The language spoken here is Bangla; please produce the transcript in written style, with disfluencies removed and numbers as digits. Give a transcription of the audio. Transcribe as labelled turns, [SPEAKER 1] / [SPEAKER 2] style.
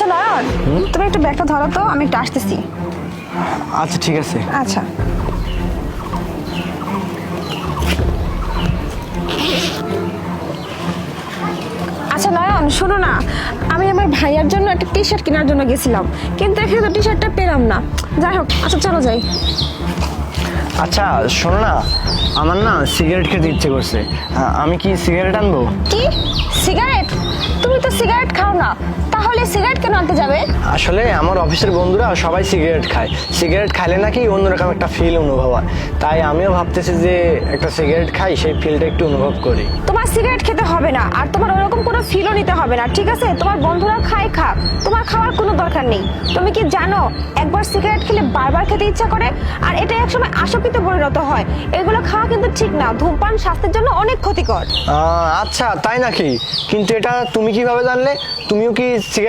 [SPEAKER 1] আচ্ছা নয়ন, তুমি একটু ব্যাগটা ধরো তো, আমি একটু আসতেছি।
[SPEAKER 2] আচ্ছা ঠিক আছে।
[SPEAKER 1] আচ্ছা। আচ্ছা নয়ন, শোনো না, আমি আমার ভাইয়ার জন্য একটা টি শার্ট কেনার জন্য গেছিলাম, কিন্তু এখানে তো টি শার্টটা পেলাম না। যাই হোক, আচ্ছা চলো যাই।
[SPEAKER 2] আচ্ছা শোনো না, আমার না সিগারেট খেতে ইচ্ছে করছে। আমি কি সিগারেট আনবো?
[SPEAKER 1] কি সিগারেট? তুমি তো সিগারেট খাও না, তাহলে সিগারেট কেন আনতে যাবে?
[SPEAKER 2] আসলে আমার অফিসের বন্ধুরা সবাই সিগারেট খায়, সিগারেট খাইলে নাকি অন্যরকম একটা ফিল অনুভব হয়, তাই আমিও ভাবতেছি যে একটা সিগারেট খাই, সেই ফিলটা একটু অনুভব করি।
[SPEAKER 1] তোমার সিগারেট খেতে হবে না, আর তোমার ওরকম কোনো ফিলও নিতে হবে না, ঠিক আছে? তোমার বন্ধুরা খায় খাক, তোমার খাওয়ার কোনো দরকার নেই। তুমি কি জানো, একবার সিগারেট খেলে বারবার খেতে ইচ্ছা করে, আর এটা একসময় আসক্তিতে পরিণত হয়। এগুলো খাওয়া কিন্তু ঠিক না, ধূমপান স্বাস্থ্যের জন্য অনেক ক্ষতিকর।
[SPEAKER 2] আচ্ছা তাই নাকি? কিন্তু এটা তুমি কিভাবে জানলে? তুমিও কি সিগারেট